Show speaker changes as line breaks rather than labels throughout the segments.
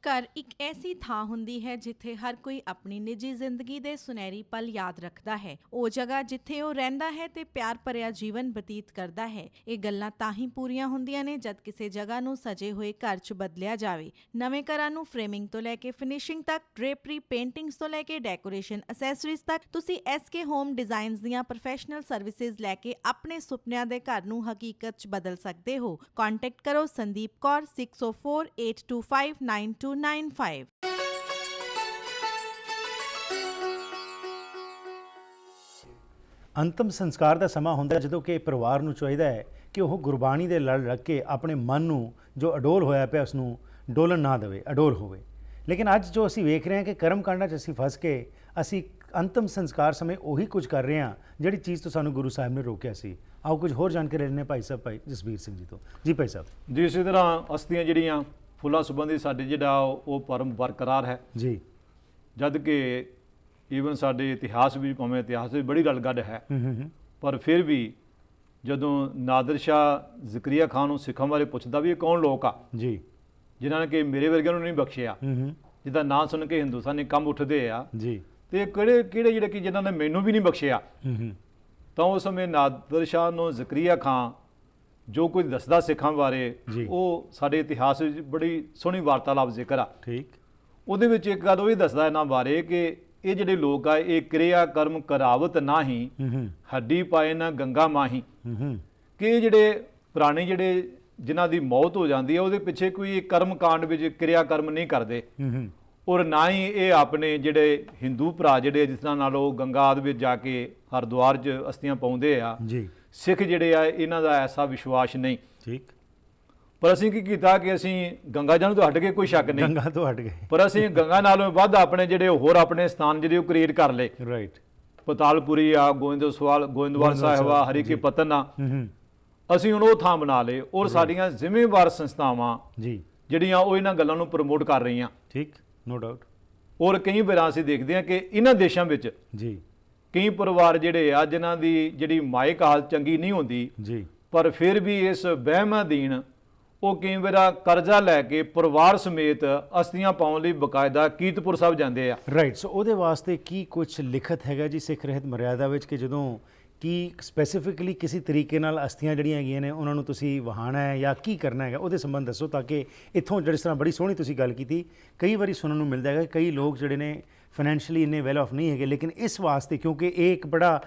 ਘਰ ਇੱਕ ਐਸੀ ਥਾਂ ਹੁੰਦੀ ਹੈ ਜਿੱਥੇ ਹਰ ਕੋਈ ਆਪਣੀ ਨਿੱਜੀ ਜ਼ਿੰਦਗੀ ਦੇ ਸੁਨਹਿਰੀ ਪਲ ਯਾਦ ਰੱਖਦਾ ਹੈ। ਉਹ ਜਗ੍ਹਾ ਜਿੱਥੇ ਉਹ ਰਹਿੰਦਾ ਹੈ ਤੇ ਪਿਆਰ ਭਰਿਆ ਜੀਵਨ ਬਤੀਤ ਕਰਦਾ ਹੈ। ਇਹ ਗੱਲਾਂ ਤਾਂ ਹੀ ਪੂਰੀਆਂ ਹੁੰਦੀਆਂ ਨੇ ਜਦ ਕਿਸੇ ਜਗ੍ਹਾ ਨੂੰ ਸਜੇ ਹੋਏ ਘਰ 'ਚ ਬਦਲਿਆ ਜਾਵੇ। ਨਵੇਂ ਘਰਾਂ ਨੂੰ ਫਰੇਮਿੰਗ ਤੋਂ ਲੈ ਕੇ ਫਿਨਿਸ਼ਿੰਗ ਤੱਕ, ਡ੍ਰੇਪਰੀ, ਪੇਂਟਿੰਗਸ ਤੋਂ ਲੈ ਕੇ ਡੈਕੋਰੇਸ਼ਨ ਅਸੈਸਰੀਜ਼ ਤੱਕ ਤੁਸੀਂ SK ਹੋਮ ਡਿਜ਼ਾਈਨਸ ਦੀਆਂ ਪ੍ਰੋਫੈਸ਼ਨਲ ਸਰਵਿਸਿਜ਼ ਲੈ ਕੇ ਆਪਣੇ ਸੁਪਨਿਆਂ ਦੇ ਘਰ ਨੂੰ ਹਕੀਕਤ 'ਚ ਬਦਲ ਸਕਦੇ ਹੋ। ਕੰਟੈਕਟ ਕਰੋ ਸੰਦੀਪ ਕੌਰ 6048259295।
ਅੰਤਮ ਸੰਸਕਾਰ ਦਾ ਸਮਾਂ ਹੁੰਦਾ ਜਦੋਂ ਕਿ ਪਰਿਵਾਰ ਨੂੰ ਚਾਹੀਦਾ ਹੈ ਕਿ ਉਹ ਗੁਰਬਾਣੀ ਦੇ ਲੜ ਰੱਖ ਕੇ ਆਪਣੇ ਮਨ ਨੂੰ ਜੋ ਅਡੋਲ ਹੋਇਆ ਪਿਆ ਉਸ ਨੂੰ ਡੋਲਣ ਨਾ ਦੇਵੇ, ਅਡੋਲ ਹੋਵੇ। ਲੇਕਿਨ ਅੱਜ ਜੋ ਅਸੀਂ ਵੇਖ ਰਹੇ ਹਾਂ ਕਿ ਕਰਮ ਕਾਂਡਾਂ 'ਚ ਅਸੀਂ ਫਸ ਕੇ ਅਸੀਂ ਅੰਤਮ ਸੰਸਕਾਰ ਸਮੇਂ ਉਹੀ ਕੁਝ ਕਰ ਰਹੇ ਹਾਂ ਜਿਹੜੀ ਚੀਜ਼ ਤੋਂ ਸਾਨੂੰ ਗੁਰੂ ਸਾਹਿਬ ਨੇ ਰੋਕਿਆ ਸੀ। ਆਓ ਕੁਝ ਹੋਰ ਜਾਣਕਾਰੀ ਲੈਣੇ ਭਾਈ ਸਾਹਿਬ, ਭਾਈ ਜਸਬੀਰ ਸਿੰਘ ਜੀ ਤੋਂ। ਜੀ ਭਾਈ ਸਾਹਿਬ
ਜੀ, ਇਸੇ ਤਰ੍ਹਾਂ ਅਸਤੀਆਂ ਜਿਹੜੀਆਂ ਫੁੱਲਾਂ ਸੰਬੰਧੀ ਸਾਡੇ ਜਿਹੜਾ ਉਹ ਪਰਮ ਬਰਕਰਾਰ ਹੈ ਜੀ। ਜਦ ਕਿ ਈਵਨ ਸਾਡੇ ਇਤਿਹਾਸ ਵੀ, ਭਾਵੇਂ ਇਤਿਹਾਸ ਵਿੱਚ ਬੜੀ ਗੱਲ ਹੈ, ਪਰ ਫਿਰ ਵੀ ਜਦੋਂ ਨਾਦਰ ਸ਼ਾਹ ਜ਼ਕਰੀਆ ਖਾਨ ਨੂੰ ਸਿੱਖਾਂ ਬਾਰੇ ਪੁੱਛਦਾ ਵੀ ਇਹ ਕੌਣ ਲੋਕ ਆ ਜੀ ਜਿਨ੍ਹਾਂ ਨੇ ਕਿ ਮੇਰੇ ਵਰਗਿਆਂ ਨੂੰ ਨਹੀਂ ਬਖਸ਼ਿਆ, ਜਿਹਦਾ ਨਾਂ ਸੁਣ ਕੇ ਹਿੰਦੁਸਤਾਨੀ ਕੰਬ ਉੱਠਦੇ ਆ ਜੀ, ਤੇ ਕਿਹੜੇ ਜਿਹੜੇ ਕਿ ਜਿਨ੍ਹਾਂ ਨੇ ਮੈਨੂੰ ਵੀ ਨਹੀਂ ਬਖਸ਼ਿਆ। ਤਾਂ ਉਸ ਸਮੇਂ ਨਾਦਰ ਸ਼ਾਹ ਨੂੰ ਜ਼ਕਰੀਆ ਖਾਨ ਜੋ ਕੁਝ ਦੱਸਦਾ ਸਿੱਖਾਂ ਬਾਰੇ ਉਹ ਸਾਡੇ ਇਤਿਹਾਸ ਵਿੱਚ ਬੜੀ ਸੋਹਣੀ ਵਾਰਤਾਲਾਪ ਜ਼ਿਕਰ ਆ। ਠੀਕ, ਉਹਦੇ ਵਿੱਚ ਇੱਕ ਗੱਲ ਉਹ ਵੀ ਦੱਸਦਾ ਇਹਨਾਂ ਬਾਰੇ ਕਿ ਇਹ ਜਿਹੜੇ ਲੋਕ ਆ ਇਹ ਕਿਰਿਆ ਕਰਮ ਕਰਾਵਤ ਨਾਹੀਂ, ਹੱਡੀ ਪਾਏ ਨਾ ਗੰਗਾ ਮਾਹੀ, ਕਿ ਇਹ ਜਿਹੜੇ ਪੁਰਾਣੇ ਜਿਹੜੇ ਜਿਨ੍ਹਾਂ ਦੀ ਮੌਤ ਹੋ ਜਾਂਦੀ ਹੈ ਉਹਦੇ ਪਿੱਛੇ ਕੋਈ ਕਰਮ ਕਾਂਡ ਵਿੱਚ ਕਿਰਿਆ ਕਰਮ ਨਹੀਂ ਕਰਦੇ, ਔਰ ਨਾ ਹੀ ਇਹ ਆਪਣੇ ਜਿਹੜੇ ਹਿੰਦੂ ਭਰਾ ਜਿਹੜੇ ਜਿਸ ਤਰ੍ਹਾਂ ਨਾਲ ਉਹ ਗੰਗਾ ਆਦਿ ਵਿੱਚ ਜਾ ਕੇ ਹਰਿਦੁਆਰ 'ਚ ਅਸਤੀਆਂ ਪਾਉਂਦੇ ਆ ਜੀ, ਸਿੱਖ ਜਿਹੜੇ ਆ ਇਹਨਾਂ ਦਾ ਐਸਾ ਵਿਸ਼ਵਾਸ ਨਹੀਂ। ਠੀਕ, ਪਰ ਅਸੀਂ ਕੀ ਕੀਤਾ ਕਿ ਅਸੀਂ ਗੰਗਾ ਜਲ ਤੋਂ ਹਟ ਕੇ, ਕੋਈ ਸ਼ੱਕ ਨਹੀਂ ਗੰਗਾ ਤੋਂ ਹਟ ਗਏ, ਪਰ ਅਸੀਂ ਗੰਗਾ ਨਾਲੋਂ ਵੱਧ ਆਪਣੇ ਜਿਹੜੇ ਹੋਰ ਆਪਣੇ ਸਥਾਨ ਜਿਹੜੇ ਉਹ ਕ੍ਰੀਏਟ ਕਰ ਲਏ। ਰਾਈਟ, ਪਤਾਲਪੁਰੀ ਆ, ਗੋਇੰਦਵਾਲ ਸਾਹਿਬ ਆ, ਹਰੀ ਕੇ ਪਤਨ ਆ, ਅਸੀਂ ਹੁਣ ਉਹ ਥਾਂ ਬਣਾ ਲਏ। ਔਰ ਸਾਡੀਆਂ ਜ਼ਿੰਮੇਵਾਰ ਸੰਸਥਾਵਾਂ ਜੀ ਜਿਹੜੀਆਂ ਉਹ ਇਹਨਾਂ ਗੱਲਾਂ ਨੂੰ ਪ੍ਰਮੋਟ ਕਰ ਰਹੀਆਂ। ਠੀਕ, ਨੋ ਡਾਊਟ। ਔਰ ਕਈ ਵਾਰ ਅਸੀਂ ਦੇਖਦੇ ਹਾਂ ਕਿ ਇਹਨਾਂ ਦੇਸ਼ਾਂ ਵਿੱਚ ਜੀ ਕਈ ਪਰਿਵਾਰ ਜਿਹੜੇ ਆ ਜਿਨ੍ਹਾਂ ਦੀ ਜਿਹੜੀ ਮਾਇਕ ਹਾਲਤ ਚੰਗੀ ਨਹੀਂ ਹੁੰਦੀ ਜੀ, ਪਰ ਫਿਰ ਵੀ ਇਸ ਵਹਿਮਾਂ ਅਧੀਨ ਉਹ ਕਈ ਵਾਰ ਕਰਜ਼ਾ ਲੈ ਕੇ ਪਰਿਵਾਰ ਸਮੇਤ ਅਸਤੀਆਂ ਪਾਉਣ ਲਈ ਬਕਾਇਦਾ ਕੀਰਤਪੁਰ ਸਾਹਿਬ ਜਾਂਦੇ ਆ। ਰਾਈਟ, ਸੋ ਉਹਦੇ ਵਾਸਤੇ ਕੀ ਕੁਝ ਲਿਖਤ ਹੈਗਾ ਜੀ ਸਿੱਖ ਰਹਿਤ ਮਰਿਆਦਾ ਵਿੱਚ ਕਿ ਜਦੋਂ ਕੀ ਸਪੈਸੀਫਿਕਲੀ ਕਿਸੇ ਤਰੀਕੇ ਨਾਲ ਅਸਥੀਆਂ ਜਿਹੜੀਆਂ ਹੈਗੀਆਂ ਨੇ ਉਹਨਾਂ ਨੂੰ ਤੁਸੀਂ ਵਹਾਣਾ ਹੈ ਜਾਂ ਕੀ ਕਰਨਾ ਹੈਗਾ, ਉਹਦੇ ਸੰਬੰਧ ਦੱਸੋ ਤਾਂ ਕਿ ਇੱਥੋਂ ਜਿਸ ਤਰ੍ਹਾਂ ਬੜੀ ਸੋਹਣੀ ਤੁਸੀਂ ਗੱਲ ਕੀਤੀ, ਕਈ ਵਾਰੀ ਸੁਣਨ ਨੂੰ ਮਿਲਦਾ ਹੈਗਾ ਕਈ ਲੋਕ ਜਿਹੜੇ ਨੇ ਫਾਈਨੈਂਸ਼ੀਅਲੀ ਇੰਨੇ ਵੈਲ ਆਫ ਨਹੀਂ ਹੈਗੇ, ਲੇਕਿਨ ਇਸ ਵਾਸਤੇ ਕਿਉਂਕਿ ਇਹ ਇੱਕ ਬੜਾ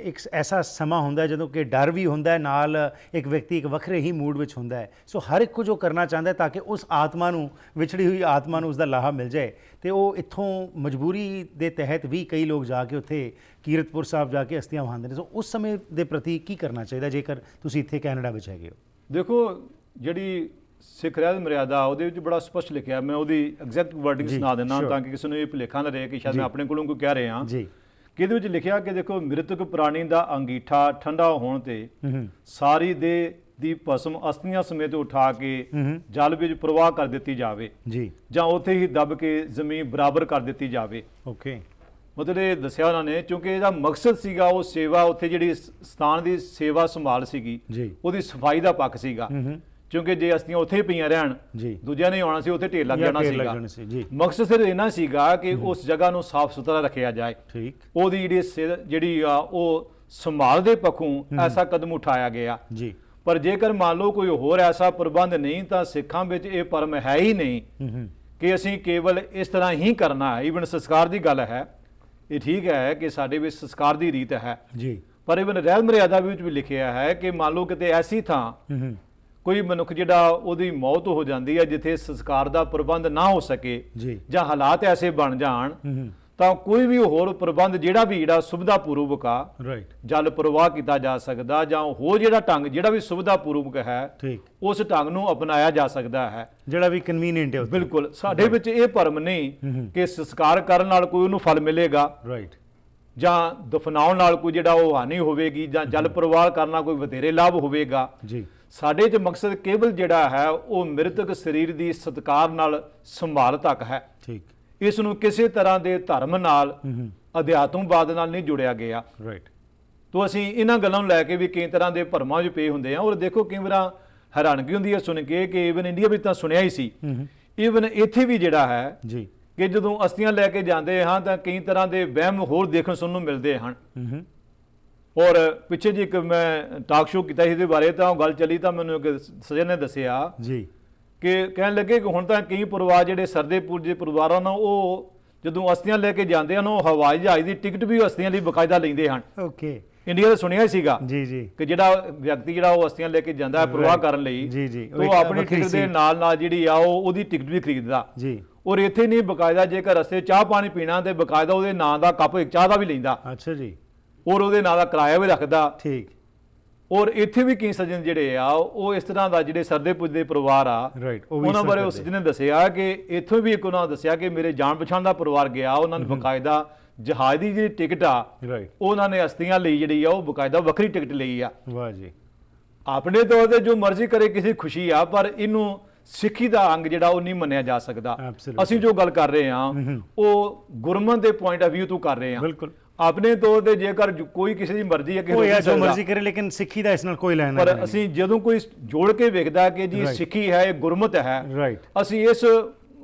ਇੱਕ ਐਸਾ ਸਮਾਂ ਹੁੰਦਾ ਜਦੋਂ ਕਿ ਡਰ ਵੀ ਹੁੰਦਾ ਨਾਲ ਇੱਕ ਵਿਅਕਤੀ ਇੱਕ ਵੱਖਰੇ ਹੀ ਮੂਡ ਵਿੱਚ ਹੁੰਦਾ ਹੈ। ਸੋ ਹਰ ਇੱਕ ਕੁਝ ਉਹ ਕਰਨਾ ਚਾਹੁੰਦਾ ਤਾਂ ਕਿ ਉਸ ਆਤਮਾ ਨੂੰ, ਵਿਛੜੀ ਹੋਈ ਆਤਮਾ ਨੂੰ ਉਸਦਾ ਲਾਹਾ ਮਿਲ ਜਾਏ, ਤੇ ਉਹ ਇੱਥੋਂ ਮਜਬੂਰੀ ਦੇ ਤਹਿਤ ਵੀ ਕਈ ਲੋਕ ਜਾ ਕੇ ਉੱਥੇ ਕੀਰਤਪੁਰ ਸਾਹਿਬ ਜਾ ਕੇ ਅਸਤੀਆਂ ਵਹਾਉਂਦੇ ਨੇ। ਸੋ ਉਸ ਸਮੇਂ ਦੇ ਪ੍ਰਤੀ ਕੀ ਕਰਨਾ ਚਾਹੀਦਾ ਜੇਕਰ ਤੁਸੀਂ ਇੱਥੇ ਕੈਨੇਡਾ ਵਿੱਚ ਹੈਗੇ ਹੋ? ਦੇਖੋ, ਜਿਹੜੀ ਸਿੱਖ ਰਹਿਤ ਮਰਿਆਦਾ ਉਹਦੇ ਵਿੱਚ ਬੜਾ ਸਪਸ਼ਟ ਲਿਖਿਆ, ਮੈਂ ਉਹਦੀ ਐਗਜ਼ੈਕਟ ਵਰਡਿੰਗ ਸੁਣਾ ਦਿੰਦਾ ਤਾਂ ਕਿ ਕਿਸੇ ਨੂੰ ਇਹ ਭੁਲੇਖਾ ਨਾ ਰਹੇ ਕਿ ਸ਼ਾਇਦ ਮੈਂ ਆਪਣੇ ਕੋਲੋਂ ਕੋਈ ਕਹਿ ਰਿਹਾ ਜੀ, ਕਿ ਇਹਦੇ ਵਿੱਚ ਲਿਖਿਆ ਕਿ ਦੇਖੋ, ਮ੍ਰਿਤਕ ਪ੍ਰਾਣੀ ਦਾ ਅੰਗੀਠਾ ਠੰਡਾ ਹੋਣ ਤੇ ਸਾਰੀ ਦੇਹ ਦੀ ਭਸਮ ਅਸਤੀਆਂ ਸਮੇਤ ਉਠਾ ਕੇ ਜਲ ਵਿੱਚ ਪ੍ਰਵਾਹ ਕਰ ਦਿੱਤੀ ਜਾਵੇ ਜੀ, ਜਾਂ ਉੱਥੇ ਹੀ ਦੱਬ ਕੇ ਜ਼ਮੀਨ ਬਰਾਬਰ ਕਰ ਦਿੱਤੀ ਜਾਵੇ। ਓਕੇ, ਮਤਲਬ ਇਹ ਦੱਸਿਆ ਉਹਨਾਂ ਨੇ ਕਿਉਂਕਿ ਇਹਦਾ ਮਕਸਦ ਸੀਗਾ ਉਹ ਸੇਵਾ, ਉੱਥੇ ਜਿਹੜੀ ਸਥਾਨ ਦੀ ਸੇਵਾ ਸੰਭਾਲ ਸੀਗੀ ਉਹਦੀ ਸਫਾਈ ਦਾ ਪੱਖ ਸੀਗਾ, ਕਿਉਂਕਿ ਜੇ ਅਸਤੀਆਂ ਉੱਥੇ ਹੀ ਪਈਆਂ ਰਹਿਣ ਦੂਜਿਆਂ ਨੇ ਆਉਣਾ ਸੀ, ਉੱਥੇ ਢੇਰ ਲੱਗ ਜਾਣਾ ਸੀਗਾ। ਮਕਸਦ ਸਿਰਫ ਇਹਨਾਂ ਸੀਗਾ ਕਿ ਉਸ ਜਗ੍ਹਾ ਨੂੰ ਸਾਫ਼ ਸੁਥਰਾ ਰੱਖਿਆ ਜਾਏ। ਠੀਕ, ਉਹਦੀ ਜਿਹੜੀ ਆ ਉਹ ਸੰਭਾਲ ਦੇ ਪੱਖੋਂ ਐਸਾ ਕਦਮ ਉਠਾਇਆ ਗਿਆ ਜੀ। ਪਰ ਜੇਕਰ ਮੰਨ ਲਓ ਕੋਈ ਹੋਰ ਐਸਾ ਪ੍ਰਬੰਧ ਨਹੀਂ ਤਾਂ ਸਿੱਖਾਂ ਵਿੱਚ ਇਹ ਪਰਮ ਹੈ ਹੀ ਨਹੀਂ ਕਿ ਅਸੀਂ ਕੇਵਲ ਇਸ ਤਰ੍ਹਾਂ ਹੀ ਕਰਨਾ ਹੈ। ਈਵਨ ਸੰਸਕਾਰ ਦੀ ਗੱਲ ਹੈ, ਇਹ ਠੀਕ ਹੈ ਕਿ ਸਾਡੇ ਵਿੱਚ ਸੰਸਕਾਰ ਦੀ ਰੀਤ ਹੈ ਜੀ, ਪਰ ਈਵਨ ਰਹਿਤ ਮਰਿਆਦਾ ਵਿੱਚ ਵੀ ਲਿਖਿਆ ਹੈ ਕਿ ਮੰਨ ਲਓ ਕਿਤੇ ਐਸੀ ਥਾਂ ਕੋਈ ਮਨੁੱਖ ਜਿਹੜਾ ਉਹਦੀ ਮੌਤ ਹੋ ਜਾਂਦੀ ਹੈ ਜਿੱਥੇ ਸੰਸਕਾਰ ਦਾ ਪ੍ਰਬੰਧ ਨਾ ਹੋ ਸਕੇ ਜਾਂ ਹਾਲਾਤ ਐਸੇ ਬਣ ਜਾਣ ਤਾਂ ਕੋਈ ਵੀ ਹੋਰ ਪ੍ਰਬੰਧ ਜਿਹੜਾ ਸੁਵਿਧਾ ਪੂਰਵਕ ਆ ਜਲ ਪ੍ਰਵਾਹ ਕੀਤਾ ਜਾ ਸਕਦਾ, ਜਾਂ ਹੋਰ ਜਿਹੜਾ ਢੰਗ ਜਿਹੜਾ ਵੀ ਸੁਵਿਧਾ ਪੂਰਵਕ ਹੈ ਉਸ ਢੰਗ ਨੂੰ ਅਪਣਾਇਆ ਜਾ ਸਕਦਾ ਹੈ, ਜਿਹੜਾ ਵੀ ਕਨਵੀਨੀਅੰਟ ਹੈ। ਬਿਲਕੁਲ, ਸਾਡੇ ਵਿੱਚ ਇਹ ਭਰਮ ਨਹੀਂ ਕਿ ਸੰਸਕਾਰ ਕਰਨ ਨਾਲ ਕੋਈ ਉਹਨੂੰ ਫਲ ਮਿਲੇਗਾ ਜਾਂ ਦਫਨਾਉਣ ਨਾਲ ਕੋਈ ਜਿਹੜਾ ਉਹ ਹਾਨੀ ਹੋਵੇਗੀ ਜਾਂ ਜਲ ਪ੍ਰਵਾਹ ਕਰਨਾ ਕੋਈ ਵਧੇਰੇ ਲਾਭ ਹੋਵੇਗਾ ਜੀ। ਸਾਡੇ 'ਚ ਮਕਸਦ ਕੇਵਲ ਜਿਹੜਾ ਹੈ ਉਹ ਮ੍ਰਿਤਕ ਸਰੀਰ ਦੀ ਸਤਿਕਾਰ ਨਾਲ ਸੰਭਾਲ ਤੱਕ ਹੈ। ਠੀਕ, ਇਸ ਨੂੰ ਕਿਸੇ ਤਰ੍ਹਾਂ ਦੇ ਧਰਮ ਨਾਲ, ਅਧਿਆਤਮਵਾਦ ਨਾਲ ਨਹੀਂ ਜੁੜਿਆ ਗਿਆ। ਰਾਈਟ, ਤੋਂ ਅਸੀਂ ਇਹਨਾਂ ਗੱਲਾਂ ਨੂੰ ਲੈ ਕੇ ਵੀ ਕਈ ਤਰ੍ਹਾਂ ਦੇ ਭਰਮਾਂ 'ਚ ਪਏ ਹੁੰਦੇ ਆ। ਔਰ ਦੇਖੋ, ਕਈ ਵਾਰ ਹੈਰਾਨਗੀ ਹੁੰਦੀ ਹੈ ਸੁਣ ਕੇ ਕਿ ਈਵਨ ਇੰਡੀਆ ਵਿੱਚ ਤਾਂ ਸੁਣਿਆ ਹੀ ਸੀ ਈਵਨ ਇੱਥੇ ਵੀ ਜਿਹੜਾ ਹੈ
ਜੀ
ਕਿ ਜਦੋਂ ਅਸਥੀਆਂ ਲੈ ਕੇ ਜਾਂਦੇ ਹਾਂ ਤਾਂ ਕਈ ਤਰ੍ਹਾਂ ਦੇ ਵਹਿਮ ਹੋਰ ਦੇਖਣ ਸੁਣਨ ਨੂੰ ਮਿਲਦੇ ਹਨ। ਔਰ ਪਿੱਛੇ ਜੀ ਇੱਕ ਮੈਂ ਟਾਕ ਸ਼ੋਅ ਕੀਤਾ ਇਹਦੇ ਬਾਰੇ, ਤਾਂ ਉਹ ਗੱਲ ਚੱਲੀ ਤਾਂ ਮੈਨੂੰ ਇੱਕ ਸੱਜਣ ਨੇ ਦੱਸਿਆ
ਜੀ
ਕਿ ਕਹਿਣ ਲੱਗੇ ਕਿ ਹੁਣ ਤਾਂ ਕਈ ਪਰਿਵਾਰ ਜਿਹੜੇ ਸਰਦੇਪੁਰ ਦੇ ਪਰਿਵਾਰਾਂ ਨਾਲ ਉਹ ਜਦੋਂ ਅਸਥੀਆਂ ਲੈ ਕੇ ਜਾਂਦੇ ਹਨ ਉਹ ਹਵਾਈ ਜਹਾਜ਼ ਦੀ ਟਿਕਟ ਵੀ ਅਸਥੀਆਂ ਲਈ ਬਕਾਇਦਾ ਲੈਂਦੇ ਹਨ।
ਓਕੇ।
ਇੰਡੀਆ ਦਾ ਸੁਣਿਆ ਸੀਗਾ
ਜੀ ਜੀ
ਕਿ ਜਿਹੜਾ ਵਿਅਕਤੀ ਜਿਹੜਾ ਉਹ ਅਸਥੀਆਂ ਲੈ ਕੇ ਜਾਂਦਾ ਹੈ ਪ੍ਰਵਾਹ ਕਰਨ ਲਈ,
ਜੀ ਜੀ,
ਉਹ ਆਪਣੀ ਟਿਕਟ ਦੇ ਨਾਲ ਨਾਲ ਜਿਹੜੀ ਆ ਉਹਦੀ ਟਿਕਟ ਵੀ ਖਰੀਦਦਾ
ਜੀ।
ਔਰ ਇੱਥੇ ਨਹੀਂ, ਬਕਾਇਦਾ ਜੇਕਰ ਰਸਤੇ ਚਾਹ ਪਾਣੀ ਪੀਣਾ ਤੇ ਬਕਾਇਦਾ ਉਹਦੇ ਨਾਂ ਦਾ ਕੱਪ ਇੱਕ ਚਾਹ ਦਾ ਵੀ ਲੈਂਦਾ,
ਅੱਛਾ ਜੀ।
ਔਰ ਉਹਦੇ ਨਾਂ ਦਾ ਕਿਰਾਇਆ ਵੀ ਰੱਖਦਾ।
ਠੀਕ।
ਔਰ ਇੱਥੇ ਵੀ ਕਈ ਸੱਜਣ ਜਿਹੜੇ ਆ ਉਹ ਇਸ ਤਰ੍ਹਾਂ ਦਾ ਜਿਹੜੇ ਸਰਦੇ ਪੁੱਜਦੇ ਪਰਿਵਾਰ ਆ
ਰਾਈਟ,
ਉਹਨਾਂ ਬਾਰੇ ਉਸ ਨੇ ਦੱਸਿਆ ਕਿ ਇੱਥੋਂ ਵੀ ਇੱਕ ਉਹਨਾਂ ਦੱਸਿਆ ਕਿ ਮੇਰੇ ਜਾਣ ਪਛਾਣ ਦਾ ਪਰਿਵਾਰ ਗਿਆ, ਉਹਨਾਂ ਨੇ ਬਕਾਇਦਾ ਜਹਾਜ਼ ਦੀ ਜਿਹੜੀ ਟਿਕਟ ਆ
ਰਾਈਟ,
ਉਹਨਾਂ ਨੇ ਅਸਥੀਆਂ ਲਈ ਜਿਹੜੀ ਆ ਉਹ ਬਕਾਇਦਾ ਵੱਖਰੀ ਟਿਕਟ ਲਈ ਆ।
ਵਾਹ ਜੀ।
ਆਪਣੇ ਤੌਰ ਤੇ ਜੋ ਮਰਜ਼ੀ ਕਰੇ ਕਿਸੇ ਖੁਸ਼ੀ ਆ, ਪਰ ਇਹਨੂੰ ਸਿੱਖੀ ਦਾ ਅੰਗ ਜਿਹੜਾ ਉਹ ਨਹੀਂ ਮੰਨਿਆ ਜਾ ਸਕਦਾ।
Absolutely.
ਅਸੀਂ ਜੋ ਗੱਲ ਕਰ ਰਹੇ ਹਾਂ ਉਹ ਗੁਰਮਤ ਦੇ ਪੁਆਇੰਟ ਆਫ View ਤੋਂ ਕਰ ਰਹੇ ਹਾਂ।
ਬਿਲਕੁਲ।
ਆਪਣੇ ਤੌਰ ਤੇ ਜੇਕਰ ਕੋਈ ਕਿਸੇ ਦੀ ਮਰਜ਼ੀ ਹੈ ਕਿ
ਕੋਈ ਜੋ ਮਰਜ਼ੀ ਕਰੇ, ਲੇਕਿਨ ਸਿੱਖੀ ਦਾ ਇਸ ਨਾਲ ਕੋਈ ਲੈਣਾ ਨਹੀਂ।
ਪਰ ਅਸੀਂ ਜਦੋਂ ਕੋਈ ਜੋੜ ਕੇ ਵੇਖਦਾ ਕਿ ਜੀ ਸਿੱਖੀ ਹੈ, ਇਹ ਗੁਰਮਤ ਹੈ,
ਰਾਈਟ,
ਅਸੀਂ ਇਸ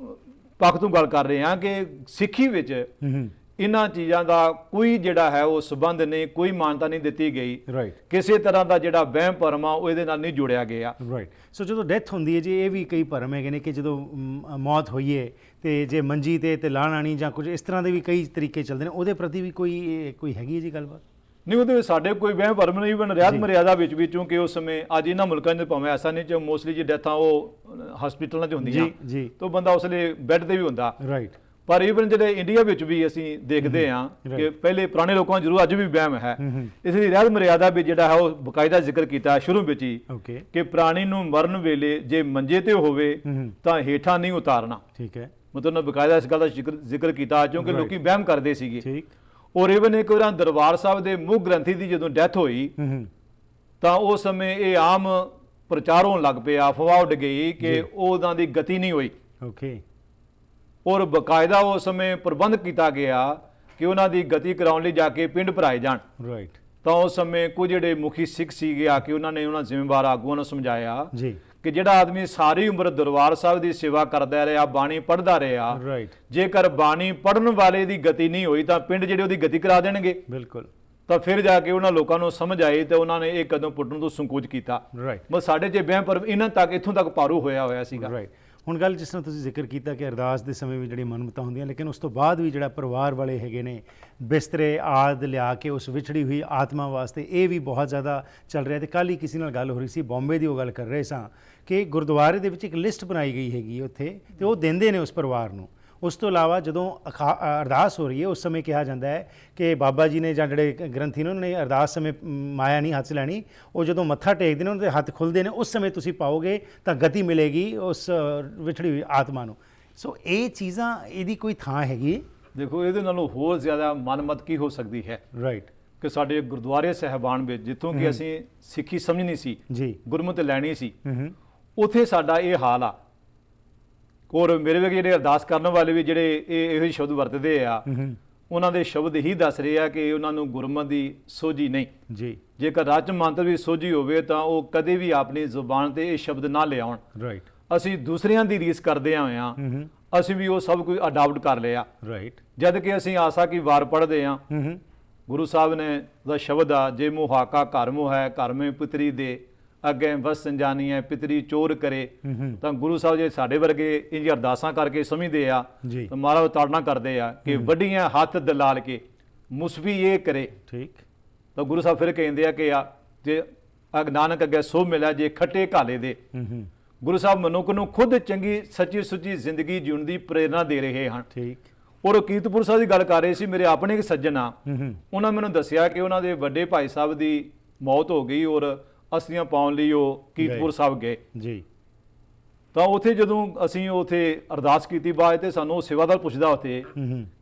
ਪੱਖ ਤੋਂ ਗੱਲ ਕਰ ਰਹੇ ਹਾਂ ਕਿ ਸਿੱਖੀ ਵਿੱਚ ਇਹਨਾਂ ਚੀਜ਼ਾਂ ਦਾ ਕੋਈ ਜਿਹੜਾ ਹੈ ਉਹ ਸਬੰਧ ਨਹੀਂ, ਕੋਈ ਮਾਨਤਾ ਨਹੀਂ ਦਿੱਤੀ ਗਈ।
ਰਾਈਟ।
ਕਿਸੇ ਤਰ੍ਹਾਂ ਦਾ ਜਿਹੜਾ ਵਹਿਮ ਭਰਮ ਆ ਉਹ ਇਹਦੇ ਨਾਲ ਨਹੀਂ ਜੁੜਿਆ ਗਿਆ।
ਰਾਈਟ। ਸੋ ਜਦੋਂ ਡੈਥ ਹੁੰਦੀ ਹੈ ਜੀ, ਇਹ ਵੀ ਕਈ ਭਰਮ ਹੈਗੇ ਨੇ ਕਿ ਜਦੋਂ ਮੌਤ ਹੋਈ ਹੈ ਤੇ ਜੇ ਮੰਜੀ ਤੇ ਲਾਣ ਆਣੀ ਜਾਂ ਕੁਝ ਇਸ ਤਰ੍ਹਾਂ ਦੇ ਵੀ ਕਈ ਤਰੀਕੇ ਚੱਲਦੇ ਨੇ, ਉਹਦੇ ਪ੍ਰਤੀ ਵੀ ਕੋਈ ਹੈਗੀ ਹੈ ਜੀ ਗੱਲਬਾਤ?
ਨਹੀਂ, ਉਹਦੇ ਵਿੱਚ ਸਾਡੇ ਕੋਈ ਵਹਿਮ ਭਰਮ ਨਹੀਂ। ਬਣ ਰਿਆਤ ਮਰਿਆਦਾ ਵਿੱਚ ਵੀ, ਕਿਉਂਕਿ ਉਸ ਸਮੇਂ ਅੱਜ ਇਹਨਾਂ ਮੁਲਕਾਂ ਦੇ ਭਾਵੇਂ ਐਸਾ ਨਹੀਂ, ਜੋ ਮੋਸਟਲੀ ਜੀ ਡੈਥਾਂ ਉਹ ਹਸਪੀਟਲਾਂ 'ਚ ਹੁੰਦੀਆਂ
ਜੀ,
ਤਾਂ ਬੰਦਾ ਉਸ ਲਈ ਬੈੱਡ ਤੇ ਵੀ ਹੁੰਦਾ।
ਰਾਈਟ।
ਪਰ ਈਵਨ ਜਿਹੜੇ ਇੰਡੀਆ ਵਿੱਚ ਵੀ ਅਸੀਂ ਦੇਖਦੇ ਹਾਂ ਕਿ ਪਹਿਲੇ ਪੁਰਾਣੇ ਲੋਕਾਂ ਜ਼ਰੂਰ ਅੱਜ ਵੀ ਵਹਿਮ ਹੈ। ਇਸ ਲਈ ਰਿਆਤ ਮਰਿਆਦਾ ਵੀ ਜਿਹੜਾ ਹੈ ਉਹ ਬਕਾਇਦਾ ਜ਼ਿਕਰ ਕੀਤਾ ਸ਼ੁਰੂ ਵਿੱਚ ਹੀ ਕਿ ਪ੍ਰਾਣੀ ਨੂੰ ਮਰਨ ਵੇਲੇ ਜੇ ਮੰਜੇ ਤੇ ਹੋਵੇ ਤਾਂ ਹੇਠਾਂ ਨਹੀਂ ਉਤਾਰਨਾ।
ਠੀਕ ਹੈ।
ਮਤਲਬ ਨਾ ਬਕਾਇਦਾ ਇਸ ਗੱਲ ਦਾ ਜ਼ਿਕਰ ਕੀਤਾ ਕਿਉਂਕਿ ਲੋਕੀ ਵਹਿਮ ਕਰਦੇ ਸੀਗੇ।
ਠੀਕ।
ਔਰ ਈਵਨ ਇੱਕ ਵਾਰ ਦਰਬਾਰ ਸਾਹਿਬ ਦੇ ਮੁੱਖ ਗ੍ਰੰਥੀ ਦੀ ਜਦੋਂ ਡੈਥ ਹੋਈ ਤਾਂ ਉਸ ਸਮੇਂ ਇਹ ਆਮ ਪ੍ਰਚਾਰ ਹੋਣ ਲੱਗ ਪਿਆ, ਅਫਵਾਹ ਉੱਡ ਗਈ ਕਿ ਉਹਨਾਂ ਦੀ ਗਤੀ ਨਹੀਂ ਹੋਈ।
ਓਕੇ।
ਔਰ ਬਕਾਇਦਾ ਉਸ ਸਮੇਂ ਪ੍ਰਬੰਧ ਕੀਤਾ ਗਿਆ ਕਿ ਉਹਨਾਂ ਦੀ ਗਤੀ ਕਰਾਉਣ ਲਈ ਜਾ ਕੇ ਪਿੰਡ ਭਰਾਏ ਜਾਣ।
ਰਾਈਟ।
ਤਾਂ ਉਸ ਸਮੇਂ ਕੁਝ ਜਿਹੜੇ ਮੁਖੀ ਸਿੱਖ ਸੀਗੇ ਆ ਕੇ ਉਹਨਾਂ ਨੇ ਉਹਨਾਂ ਜ਼ਿੰਮੇਵਾਰ ਆਗੂਆਂ ਨੂੰ ਸਮਝਾਇਆ
ਜੀ
ਕਿ ਜਿਹੜਾ ਆਦਮੀ ਸਾਰੀ ਉਮਰ ਦਰਬਾਰ ਸਾਹਿਬ ਦੀ ਸੇਵਾ ਕਰਦਾ ਰਿਹਾ, ਬਾਣੀ ਪੜ੍ਹਦਾ ਰਿਹਾ,
ਰਾਈਟ,
ਜੇਕਰ ਬਾਣੀ ਪੜ੍ਹਨ ਵਾਲੇ ਦੀ ਗਤੀ ਨਹੀਂ ਹੋਈ ਤਾਂ ਪਿੰਡ ਜਿਹੜੇ ਉਹਦੀ ਗਤੀ ਕਰਾ ਦੇਣਗੇ।
ਬਿਲਕੁਲ।
ਤਾਂ ਫਿਰ ਜਾ ਕੇ ਉਹਨਾਂ ਲੋਕਾਂ ਨੂੰ ਸਮਝ ਆਈ ਤੇ ਉਹਨਾਂ ਨੇ ਇਹ ਕਦਮ ਪੁੱਟਣ ਤੋਂ ਸੰਕੋਚ ਕੀਤਾ।
ਰਾਈਟ।
ਬਸ ਸਾਡੇ 'ਚ ਵਹਿਮ ਪਰ ਇਹਨਾਂ ਤੱਕ ਇੱਥੋਂ ਤੱਕ ਪਾਰੂ ਹੋਇਆ ਸੀਗਾ।
ਰਾਈਟ। ਹੁਣ ਗੱਲ ਜਿਸ ਤਰ੍ਹਾਂ ਤੁਸੀਂ ਜ਼ਿਕਰ ਕੀਤਾ ਕਿ ਅਰਦਾਸ ਦੇ ਸਮੇਂ ਵੀ ਜਿਹੜੀ ਮਨਮਤਾਂ ਹੁੰਦੀਆਂ, ਲੇਕਿਨ ਉਸ ਤੋਂ ਬਾਅਦ ਵੀ ਜਿਹੜਾ ਪਰਿਵਾਰ ਵਾਲੇ ਹੈਗੇ ਨੇ ਬਿਸਤਰੇ ਆਦਿ ਲਿਆ ਕੇ ਉਸ ਵਿਛੜੀ ਹੋਈ ਆਤਮਾ ਵਾਸਤੇ, ਇਹ ਵੀ ਬਹੁਤ ਜ਼ਿਆਦਾ ਚੱਲ ਰਿਹਾ। ਤੇ ਕੱਲ੍ਹ ਹੀ ਕਿਸੇ ਨਾਲ ਗੱਲ ਹੋ ਰਹੀ ਸੀ, ਬੰਬੇ ਦੀ ਉਹ ਗੱਲ ਕਰ ਰਹੇ ਸਾਂ ਕਿ ਗੁਰਦੁਆਰੇ ਦੇ ਵਿੱਚ ਇੱਕ ਲਿਸਟ ਬਣਾਈ ਗਈ ਹੈਗੀ ਉੱਥੇ, ਤੇ ਉਹ ਦਿੰਦੇ ਨੇ ਉਸ ਪਰਿਵਾਰ ਨੂੰ। ਉਸ ਤੋਂ ਇਲਾਵਾ ਜਦੋਂ ਅਰਦਾਸ ਹੋ ਰਹੀ ਹੈ ਉਸ ਸਮੇਂ ਕਿਹਾ ਜਾਂਦਾ ਹੈ ਕਿ ਬਾਬਾ ਜੀ ਨੇ ਜਾਂ ਜਿਹੜੇ ਗ੍ਰੰਥੀ ਨੇ ਉਹਨਾਂ ਨੇ ਅਰਦਾਸ ਸਮੇਂ ਮਾਇਆ ਨਹੀਂ ਹੱਥ 'ਚ ਲੈਣੀ, ਉਹ ਜਦੋਂ ਮੱਥਾ ਟੇਕਦੇ ਨੇ ਉਹਨਾਂ ਦੇ ਹੱਥ ਖੁੱਲ੍ਹਦੇ ਨੇ, ਉਸ ਸਮੇਂ ਤੁਸੀਂ ਪਾਓਗੇ ਤਾਂ ਗਤੀ ਮਿਲੇਗੀ ਉਸ ਵਿਛੜੀ ਹੋਈ ਆਤਮਾ ਨੂੰ। ਸੋ ਇਹ ਚੀਜ਼ਾਂ, ਇਹਦੀ ਕੋਈ ਥਾਂ ਹੈਗੀ?
ਦੇਖੋ, ਇਹਦੇ ਨਾਲੋਂ ਹੋਰ ਜ਼ਿਆਦਾ ਮਨਮਤ ਕੀ ਹੋ ਸਕਦੀ ਹੈ।
ਰਾਈਟ।
ਕਿ ਸਾਡੇ ਗੁਰਦੁਆਰੇ ਸਾਹਿਬਾਨ ਵਿੱਚ ਜਿੱਥੋਂ ਕਿ ਅਸੀਂ ਸਿੱਖੀ ਸਮਝਣੀ ਸੀ
ਜੀ,
ਗੁਰਮਤਿ ਲੈਣੀ ਸੀ, ਉੱਥੇ ਸਾਡਾ ਇਹ ਹਾਲ ਆ। ਔਰ ਮੇਰੇ ਵੇਲੇ ਜਿਹੜੇ ਅਰਦਾਸ ਕਰਨ ਵਾਲੇ ਵੀ ਜਿਹੜੇ ਇਹੋ ਹੀ ਸ਼ਬਦ ਵਰਤਦੇ ਆ, ਉਹਨਾਂ ਦੇ ਸ਼ਬਦ ਹੀ ਦੱਸ ਰਹੇ ਆ ਕਿ ਉਹਨਾਂ ਨੂੰ ਗੁਰਮਤਿ ਦੀ ਸੋਝੀ ਨਹੀਂ।
ਜੀ।
ਜੇਕਰ ਰਚ ਮੰਤਰ ਵੀ ਸੋਝੀ ਹੋਵੇ ਤਾਂ ਉਹ ਕਦੇ ਵੀ ਆਪਣੀ ਜ਼ੁਬਾਨ ਤੇ ਇਹ ਸ਼ਬਦ ਨਾ ਲਿਆਉਣ।
ਰਾਈਟ।
ਅਸੀਂ ਦੂਸਰਿਆਂ ਦੀ ਰੀਸ ਕਰਦੇ ਆਇਆ, ਅਸੀਂ ਵੀ ਉਹ ਸਭ ਕੁਝ ਅਡਾਪਟ ਕਰ ਲਿਆ।
ਰਾਈਟ।
ਜਦ ਕਿ ਅਸੀਂ ਆਸਾ ਕੀ ਵਾਰ ਪੜ੍ਹਦੇ ਆ, ਗੁਰੂ ਸਾਹਿਬ ਨੇ ਦਾ ਸ਼ਬਦ ਆ, ਜੇ ਮੁਹਾਕਾ ਘਰ ਮੋਹ ਹੈ ਘਰ ਮੇ ਪਿਤਰੀ ਦੇ ਅੱਗੇ ਵਸ ਸੰਜਾਨੀ ਹੈ ਪਿਤਰੀ ਚੋਰ ਕਰੇ। ਤਾਂ ਗੁਰੂ ਸਾਹਿਬ ਜੇ ਸਾਡੇ ਵਰਗੇ ਇੰਜ ਅਰਦਾਸਾਂ ਕਰਕੇ ਸਮਝਦੇ ਆ ਤਾਂ ਮਹਾਰਾਜ ਤਾੜਨਾ ਕਰਦੇ ਆ ਕਿ ਵੱਡੀਆਂ ਹੱਥ ਦਲਾਲ ਕੇ ਮੁਸਫੀ ਇਹ ਕਰੇ।
ਠੀਕ।
ਤਾਂ ਗੁਰੂ ਸਾਹਿਬ ਫਿਰ ਕਹਿੰਦੇ ਆ ਕਿ ਜੇ ਨਾਨਕ ਅੱਗੇ ਸੋ ਮਿਲਿਆ ਜੇ ਖੱਟੇ ਘਾਲੇ ਦੇ। ਗੁਰੂ ਸਾਹਿਬ ਮਨੁੱਖ ਨੂੰ ਖੁਦ ਚੰਗੀ ਸੱਚੀ ਸੁੱਚੀ ਜ਼ਿੰਦਗੀ ਜਿਉਣ ਦੀ ਪ੍ਰੇਰਨਾ ਦੇ ਰਹੇ ਹਨ। ਠੀਕ। ਔਰ ਕੀਰਤਪੁਰ ਸਾਹਿਬ ਦੀ ਗੱਲ ਕਰ ਰਹੇ ਸੀ, ਮੇਰੇ ਆਪਣੇ ਇੱਕ ਸੱਜਣ ਆ, ਉਹਨਾਂ ਮੈਨੂੰ ਦੱਸਿਆ ਕਿ ਉਹਨਾਂ ਦੇ ਵੱਡੇ ਭਾਈ ਸਾਹਿਬ ਦੀ ਮੌਤ ਹੋ ਗਈ ਔਰ ਅਸਥੀਆਂ ਪਾਉਣ ਲਈ ਉਹ ਕੀਰਤਪੁਰ ਸਾਹਿਬ ਗਏ ਜੀ। ਤਾਂ ਉੱਥੇ ਜਦੋਂ ਅਸੀਂ ਉੱਥੇ ਅਰਦਾਸ ਕੀਤੀ ਬਾਅਦ ਤੇ ਸਾਨੂੰ ਸੇਵਾਦਾਰ ਪੁੱਛਦਾ ਉੱਥੇ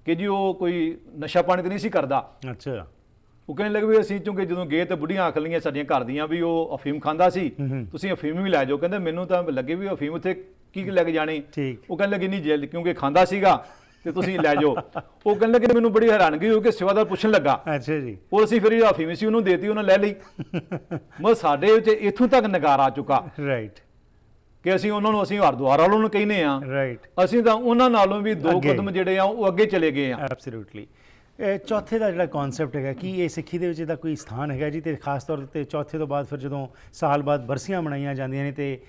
ਕਿ ਜੀ ਉਹ ਕੋਈ ਨਸ਼ਾ ਪਾਣੀ ਤੇ ਨਹੀਂ ਸੀ ਕਰਦਾ। ਅੱਛਾ। ਉਹ ਕਹਿਣ ਲੱਗੇ ਵੀ ਅਸੀਂ ਕਿਉਂਕਿ ਜਦੋਂ ਗਏ ਤਾਂ ਬੁੱਢੀਆਂ ਆਖ ਲਈਆਂ ਸਾਡੀਆਂ ਘਰ ਦੀਆਂ ਵੀ ਉਹ ਅਫੀਮ ਖਾਂਦਾ ਸੀ, ਤੁਸੀਂ ਅਫੀਮ ਵੀ ਲੈ ਜਾਓ। ਕਹਿੰਦੇ ਮੈਨੂੰ ਤਾਂ ਲੱਗੇ ਵੀ ਅਫੀਮ ਉੱਥੇ ਕੀ ਲੈ ਕੇ ਜਾਣੀ। ਉਹ ਕਹਿਣ ਲੱਗੇ ਨਹੀਂ ਜੇਲ੍ਹ ਕਿਉਂਕਿ ਖਾਂਦਾ ਸੀਗਾ ਤੇ ਤੁਸੀਂ ਲੈ ਜਾਓ। ਉਹ ਕਹਿਣ ਲੱਗੇ ਮੈਨੂੰ ਬੜੀ ਹੈਰਾਨਗੀ ਹੋਈ ਕਿ ਸੇਵਾਦਾਰ ਪੁੱਛਣ ਲੱਗਾ। ਅੱਛਾ ਜੀ। ਉਹ ਅਸੀਂ ਫਿਰ ਅਫੀਮ ਸੀ ਉਹਨੂੰ ਦੇਤੀ, ਉਹਨੇ ਲੈ ਲਈ। ਮਤਲਬ ਸਾਡੇ ਵਿੱਚ ਇੱਥੋਂ ਤੱਕ ਨਗਾਰ ਆ ਚੁੱਕਾ। ਰਾਈਟ। ਕਿ ਅਸੀਂ ਉਹਨਾਂ ਨੂੰ ਅਸੀਂ ਹਰਦੁਆਰ ਵਾਲੋਂ ਨੂੰ ਕਹਿੰਦੇ ਆ,
ਰਾਈਟ,
ਅਸੀਂ ਤਾਂ ਉਹਨਾਂ ਨਾਲੋਂ ਵੀ 2
ਅੱਗੇ।
ਕਦਮ ਜਿਹੜੇ ਆ ਉਹ ਅੱਗੇ ਚਲੇ ਗਏ ਆ।
ਐਬਸੋਲੂਟਲੀ। ਚੌਥੇ ਦਾ ਜਿਹੜਾ ਕਨਸੈਪਟ ਹੈਗਾ ਕਿ ਇਹ ਸਿੱਖੀ ਦੇ ਵਿੱਚ ਇਹਦਾ ਕੋਈ ਸਥਾਨ ਹੈਗਾ ਜੀ, ਤੇ ਖਾਸ ਤੌਰ ਤੇ ਚੌਥੇ ਤੋਂ ਬਾਅਦ ਫਿਰ ਜਦੋਂ ਸਾਲ ਬਾਅਦ ਬਰਸੀਆਂ ਮਨਾਈਆਂ ਜਾਂਦੀਆਂ ਨੇ ਤੇ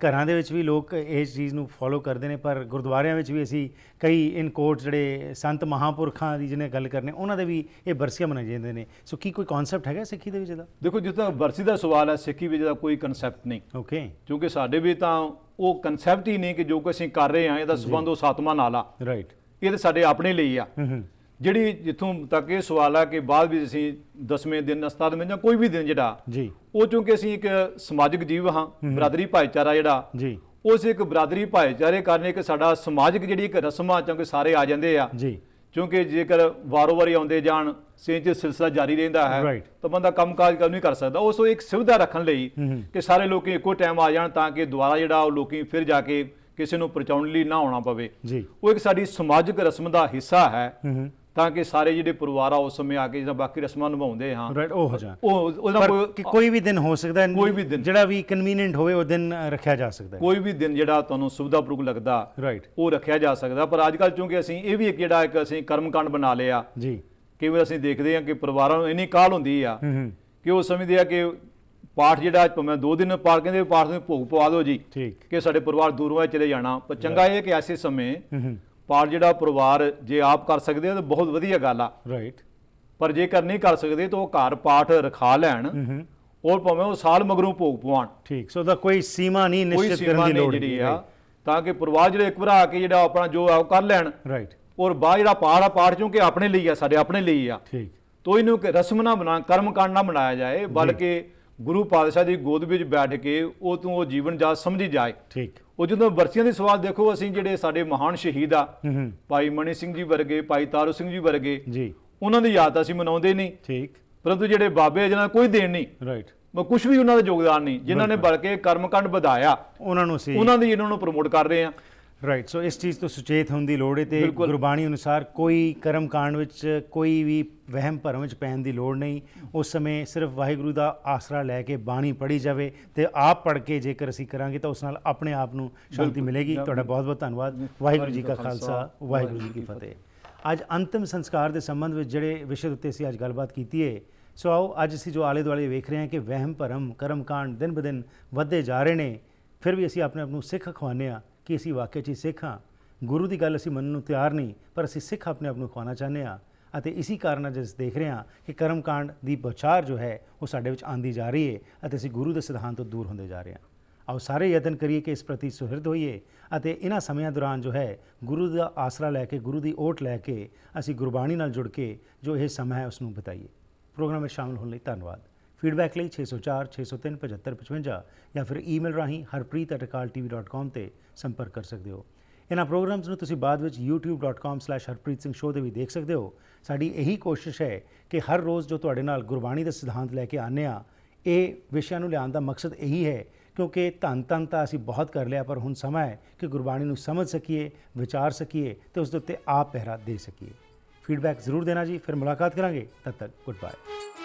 ਘਰਾਂ ਦੇ ਵਿੱਚ ਵੀ ਲੋਕ ਇਸ ਚੀਜ਼ ਨੂੰ ਫੋਲੋ ਕਰਦੇ ਨੇ, ਪਰ ਗੁਰਦੁਆਰਿਆਂ ਵਿੱਚ ਵੀ ਅਸੀਂ ਕਈ ਇਨ ਕੋਟ ਜਿਹੜੇ ਸੰਤ ਮਹਾਂਪੁਰਖਾਂ ਦੀ ਜਿਹਨੇ ਗੱਲ ਕਰਨੇ ਉਹਨਾਂ ਦੇ ਵੀ ਇਹ ਬਰਸੀਆਂ ਮਨਾਈ ਜਾਂਦੇ ਨੇ। ਸੋ ਕੀ ਕੋਈ ਕਨਸੈਪਟ ਹੈਗਾ ਸਿੱਖੀ ਦੇ ਵਿੱਚ ਇਹਦਾ?
ਦੇਖੋ, ਜਿੱਥੇ ਤੱਕ ਬਰਸੀ ਦਾ ਸਵਾਲ ਹੈ, ਸਿੱਖੀ ਵਿੱਚ ਦਾ ਕੋਈ ਕਨਸੈਪਟ ਨਹੀਂ,
ਓਕੇ,
ਕਿਉਂਕਿ ਸਾਡੇ ਵੀ ਤਾਂ ਉਹ ਕਨਸੈਪਟ ਹੀ ਨਹੀਂ ਕਿ ਜੋ ਕੁ ਅਸੀਂ ਕਰ ਰਹੇ ਹਾਂ ਇਹਦਾ ਸੰਬੰਧ ਉਸ ਆਤਮਾ ਨਾਲ ਆ।
ਰਾਈਟ,
ਇਹ ਤਾਂ ਸਾਡੇ ਆਪਣੇ ਲਈ ਆ। ਜਿਹੜੀ ਜਿੱਥੋਂ ਤੱਕ ਇਹ ਸਵਾਲ ਆ ਕਿ ਬਾਅਦ ਵਿੱਚ ਅਸੀਂ 10ਵੇਂ ਦਿਨ 17ਵੇਂ ਜਾਂ ਕੋਈ ਵੀ ਦਿਨ ਜਿਹੜਾ
ਜੀ,
ਉਹ ਚੂੰਕਿ ਅਸੀਂ ਇੱਕ ਸਮਾਜਿਕ ਜੀਵ ਹਾਂ, ਬਰਾਦਰੀ ਭਾਈਚਾਰਾ ਜਿਹੜਾ
ਜੀ,
ਉਸ ਇੱਕ ਬਰਾਦਰੀ ਭਾਈਚਾਰੇ ਕਾਰਨ ਇੱਕ ਸਾਡਾ ਸਮਾਜਿਕ ਜਿਹੜੀ ਇੱਕ ਰਸਮਾਂ ਚੋਂ ਸਾਰੇ ਆ ਜਾਂਦੇ ਆ,
ਜੀ,
ਕਿਉਂਕਿ ਜੇਕਰ ਵਾਰੋ-ਵਾਰੀ ਆਉਂਦੇ ਜਾਣ ਸੇਂਚ ਸਿਲਸਿਲਾ ਜਾਰੀ ਰਹਿੰਦਾ ਹੈ
Right.
ਤਾਂ ਬੰਦਾ ਕੰਮਕਾਜ ਨਹੀਂ ਕਰ ਸਕਦਾ। ਉਸ ਤੋਂ ਇੱਕ ਸੁਵਿਧਾ ਰੱਖਣ ਲਈ ਕਿ ਸਾਰੇ ਲੋਕੀ ਇੱਕੋ ਟਾਈਮ ਆ ਜਾਣ ਤਾਂ ਕਿ ਦੁਬਾਰਾ ਜਿਹੜਾ ਉਹ ਲੋਕੀ ਫਿਰ ਜਾ ਕੇ ਕਿਸੇ ਨੂੰ ਪਹੁੰਚਾਉਣ ਲਈ ਨਾ ਆਉਣਾ ਪਵੇ।
ਜੀ,
ਉਹ ਇੱਕ ਸਾਡੀ ਸਮਾਜਿਕ ਰਸਮ ਦਾ ਹਿੱਸਾ ਹੈ ਤਾਂ ਕਿ ਸਾਰੇ ਜਿਹੜੇ ਪਰਿਵਾਰ ਆ ਉਸ ਸਮੇਂ ਆ ਕੇ ਜਿਹੜਾ ਬਾਕੀ ਰਸਮਾਂ ਨਿਭਾਉਂਦੇ ਹਾਂ
ਰਾਈਟ, ਉਹ ਹੋ ਜਾਣ।
ਉਹਦਾ
ਕੋਈ ਵੀ ਦਿਨ ਹੋ ਸਕਦਾ ਹੈ,
ਕੋਈ ਵੀ ਦਿਨ
ਜਿਹੜਾ ਵੀ ਕਨਵੀਨੀਐਂਟ ਹੋਵੇ ਉਹ ਦਿਨ ਰੱਖਿਆ ਜਾ ਸਕਦਾ ਹੈ।
ਕੋਈ ਵੀ ਦਿਨ ਜਿਹੜਾ ਤੁਹਾਨੂੰ ਸੁਵਿਧਾਪੂਰਵਕ ਲੱਗਦਾ
ਰਾਈਟ,
ਉਹ ਰੱਖਿਆ ਜਾ ਸਕਦਾ। ਪਰ ਅੱਜ ਕੱਲ੍ਹ ਚੂੰਕਿ ਅਸੀਂ ਇਹ ਵੀ ਇੱਕ ਜਿਹੜਾ ਇੱਕ ਅਸੀਂ ਕਰਮਕਾਂਡ ਬਣਾ ਲਿਆ,
ਜੀ,
ਕਈ ਵਾਰ ਅਸੀਂ ਦੇਖਦੇ ਹਾਂ ਕਿ ਪਰਿਵਾਰਾਂ ਨੂੰ ਇੰਨੀ ਕਾਹਲ ਹੁੰਦੀ ਆ ਕਿ ਉਹ ਸਮਝਦੇ ਆ ਕਿ ਪਾਠ ਜਿਹੜਾ ਭਾਵੇਂ 2 ਦਿਨ ਪਾਠ ਕਹਿੰਦੇ ਪਾਠ ਨੂੰ ਭੋਗ ਪਵਾ ਦਿਓ ਜੀ,
ਠੀਕ,
ਕਿ ਸਾਡੇ ਪਰਿਵਾਰ ਦੂਰੋਂ ਆ ਚਲੇ ਜਾਣਾ। ਪਰ ਚੰਗਾ ਇਹ ਕਿ ਐਸੇ ਸਮੇਂ ਪਾਠ ਜਿਹੜਾ ਪਰਿਵਾਰ ਜੇ ਆਪ ਕਰ ਸਕਦੇ ਆ ਤਾਂ ਬਹੁਤ ਵਧੀਆ ਗੱਲ ਆ।
ਰਾਈਟ,
ਪਰ ਜੇਕਰ ਨਹੀਂ ਕਰ ਸਕਦੇ ਤਾਂ ਉਹ ਘਰ ਪਾਠ ਰਖਾ ਲੈਣ, ਔਰ ਭਾਵੇਂ ਉਹ ਸਾਲ ਮਗਰੋਂ ਭੋਗ ਪਵਾਉਣ।
ਠੀਕ, ਸੋ ਦਾ ਕੋਈ ਸੀਮਾ ਨਹੀਂ
ਕੋਈ
ਨਿਸ਼ਚਿਤ
ਸੀਮਾ
ਕਰਨ ਦੀ
ਨਹੀਂ
ਲੋੜ
ਜਿਹੜੀ ਆ, ਤਾਂ ਕਿ ਪਰਿਵਾਰ ਜਿਹੜੇ ਇੱਕ ਵਾਰ ਆ ਕੇ ਜਿਹੜਾ ਆਪਣਾ ਜੋ ਆ ਉਹ ਕਰ ਲੈਣ।
ਰਾਈਟ,
ਔਰ ਬਾਅਦ ਜਿਹੜਾ ਪਾਠ ਚੂੰਕਿ ਆਪਣੇ ਲਈ ਆ, ਸਾਡੇ ਆਪਣੇ ਲਈ ਆ,
ਠੀਕ,
ਤੋ ਇਹਨੂੰ ਰਸਮ ਨਾ ਬਣਾ ਕਰਮਕਾਂਡ ਨਾ ਬਣਾਇਆ ਜਾਏ, ਬਲਕਿ ਗੁਰੂ ਪਾਤਸ਼ਾਹ ਦੀ ਗੋਦ ਵਿੱਚ ਬੈਠ ਕੇ ਉਹ ਤੋਂ ਉਹ ਜੀਵਨ ਜਾਚ ਸਮਝੀ ਜਾਏ।
ਠੀਕ,
ਉਹ ਜਦੋਂ ਬਰਸੀਆਂ ਦੇ ਸਵਾਲ ਦੇਖੋ, ਅਸੀਂ ਜਿਹੜੇ ਸਾਡੇ ਮਹਾਨ ਸ਼ਹੀਦ ਆ ਭਾਈ ਮਣੀ ਸਿੰਘ ਜੀ ਵਰਗੇ, ਭਾਈ ਤਾਰੂ ਸਿੰਘ ਜੀ ਵਰਗੇ,
ਜੀ,
ਉਹਨਾਂ ਦੀ ਯਾਦ ਅਸੀਂ ਮਨਾਉਂਦੇ ਨਹੀਂ,
ਠੀਕ,
ਪਰੰਤੂ ਜਿਹੜੇ ਬਾਬੇ ਜਿਹਨਾਂ ਦਾ ਕੋਈ ਦੇਣ ਨਹੀਂ,
ਰਾਈਟ,
ਕੁਝ ਵੀ ਉਹਨਾਂ ਦਾ ਯੋਗਦਾਨ ਨਹੀਂ, ਜਿਨ੍ਹਾਂ ਨੇ ਬਲਕਿ ਕਰਮਕਾਂਡ ਵਧਾਇਆ,
ਉਹਨਾਂ ਨੂੰ ਸੀ,
ਉਹਨਾਂ ਦੀ ਇਹਨਾਂ ਨੂੰ ਪ੍ਰਮੋਟ ਕਰ ਰਹੇ ਆ।
ਰਾਈਟ। ਸੋ ਇਸ ਚੀਜ਼ ਤੋਂ ਸੁਚੇਤ ਹੋਣ ਦੀ ਲੋੜ ਹੈ ਤੇ ਗੁਰਬਾਣੀ ਅਨੁਸਾਰ ਕੋਈ ਕਰਮਕਾਂਡ ਵਿੱਚ ਕੋਈ ਵੀ ਵਹਿਮ ਭਰਮ ਵਿੱਚ ਪੈਣ ਦੀ ਲੋੜ ਨਹੀਂ। ਉਸ ਸਮੇਂ ਸਿਰਫ ਵਾਹਿਗੁਰੂ ਦਾ ਆਸਰਾ ਲੈ ਕੇ ਬਾਣੀ ਪੜ੍ਹੀ ਜਾਵੇ ਤੇ ਆਪ ਪੜ੍ਹ ਕੇ ਜੇਕਰ ਅਸੀਂ ਕਰਾਂਗੇ ਤਾਂ ਉਸ ਨਾਲ ਆਪਣੇ ਆਪ ਨੂੰ ਸ਼ਾਂਤੀ ਮਿਲੇਗੀ। ਤੁਹਾਡਾ ਬਹੁਤ ਬਹੁਤ ਧੰਨਵਾਦ। ਵਾਹਿਗੁਰੂ ਜੀ ਕਾ ਖਾਲਸਾ, ਵਾਹਿਗੁਰੂ ਜੀ ਕੀ ਫਤਿਹ। ਅੱਜ ਅੰਤਿਮ ਸੰਸਕਾਰ ਦੇ ਸੰਬੰਧ ਵਿੱਚ ਜਿਹੜੇ ਵਿਸ਼ੇ ਉੱਤੇ ਅਸੀਂ ਅੱਜ ਗੱਲਬਾਤ ਕੀਤੀ ਹੈ, ਸੋ ਆਓ ਅੱਜ ਅਸੀਂ ਜੋ ਆਲੇ ਦੁਆਲੇ ਵੇਖ ਰਹੇ ਹਾਂ ਕਿ ਵਹਿਮ ਭਰਮ ਕਰਮਕਾਂਡ ਦਿਨ ਬ ਦਿਨ ਵੱਧਦੇ ਜਾ ਰਹੇ ਨੇ, ਫਿਰ ਵੀ ਅਸੀਂ ਆਪਣੇ ਆਪ ਨੂੰ ਸਿੱਖ ਖਵਾਉਂਦੇ ਹਾਂ ਕਿ ਅਸੀਂ ਵਾਕਿਆ 'ਚ ਸਿੱਖ ਹਾਂ। ਗੁਰੂ ਦੀ ਗੱਲ ਅਸੀਂ ਮੰਨਣ ਨੂੰ ਤਿਆਰ ਨਹੀਂ, ਪਰ ਅਸੀਂ ਸਿੱਖ ਆਪਣੇ ਆਪ ਨੂੰ ਖਵਾਉਣਾ ਚਾਹੁੰਦੇ ਹਾਂ। ਅਤੇ ਇਸੀ ਕਾਰਨ ਅੱਜ ਅਸੀਂ ਦੇਖ ਰਹੇ ਹਾਂ ਕਿ ਕਰਮਕਾਂਡ ਦੀ ਬੌਛਾਰ ਜੋ ਹੈ ਉਹ ਸਾਡੇ ਵਿੱਚ ਆਉਂਦੀ ਜਾ ਰਹੀ ਹੈ ਅਤੇ ਅਸੀਂ ਗੁਰੂ ਦੇ ਸਿਧਾਂਤ ਤੋਂ ਦੂਰ ਹੁੰਦੇ ਜਾ ਰਹੇ ਹਾਂ। ਆਓ ਸਾਰੇ ਯਤਨ ਕਰੀਏ ਕਿ ਇਸ ਪ੍ਰਤੀ ਸੁਹਿਰਦ ਹੋਈਏ ਅਤੇ ਇਹਨਾਂ ਸਮਿਆਂ ਦੌਰਾਨ ਜੋ ਹੈ ਗੁਰੂ ਦਾ ਆਸਰਾ ਲੈ ਕੇ, ਗੁਰੂ ਦੀ ਓਟ ਲੈ ਕੇ ਅਸੀਂ ਗੁਰਬਾਣੀ ਨਾਲ ਜੁੜ ਕੇ ਜੋ ਇਹ ਸਮਾਂ ਹੈ ਉਸ ਨੂੰ ਬਿਤਾਈਏ। ਪ੍ਰੋਗਰਾਮ ਵਿੱਚ ਸ਼ਾਮਲ ਹੋਣ ਲਈ ਧੰਨਵਾਦ। ਫੀਡਬੈਕ ਲਈ 604 603 75 55 ਜਾਂ ਫਿਰ ਈਮੇਲ ਰਾਹੀਂ harpreet@akaltv.com ਤੇ ਸੰਪਰਕ ਕਰ ਸਕਦੇ ਹੋ। ਇਹਨਾਂ ਪ੍ਰੋਗਰਾਮਸ ਨੂੰ ਤੁਸੀਂ ਬਾਅਦ ਵਿੱਚ youtube.com/harpreet singh show ਦੇ ਵੀ ਦੇਖ ਸਕਦੇ ਹੋ। ਸਾਡੀ ਇਹੀ ਕੋਸ਼ਿਸ਼ ਹੈ ਕਿ ਹਰ ਰੋਜ਼ ਜੋ ਤੁਹਾਡੇ ਨਾਲ ਗੁਰਬਾਣੀ ਦੇ ਸਿਧਾਂਤ ਲੈ ਕੇ ਆਉਂਦੇ ਹਾਂ, ਇਹ ਵਿਸ਼ਿਆਂ ਨੂੰ ਲਿਆਉਣ ਦਾ ਮਕਸਦ ਇਹੀ ਹੈ ਕਿਉਂਕਿ ਧੰਨ ਤਾਂ ਅਸੀਂ ਬਹੁਤ ਕਰ ਲਿਆ, ਪਰ ਹੁਣ ਸਮਾਂ ਹੈ ਕਿ ਗੁਰਬਾਣੀ ਨੂੰ ਸਮਝ ਸਕੀਏ, ਵਿਚਾਰ ਸਕੀਏ ਤੇ ਉਸ ਦੇ ਉੱਤੇ ਆਪ ਪਹਿਰਾ ਦੇ ਸਕੀਏ। ਫੀਡਬੈਕ ਜ਼ਰੂਰ ਦੇਣਾ ਜੀ। ਫਿਰ ਮੁਲਾਕਾਤ ਕਰਾਂਗੇ, ਤਦ ਤੱਕ ਗੁੱਡ ਬਾਏ।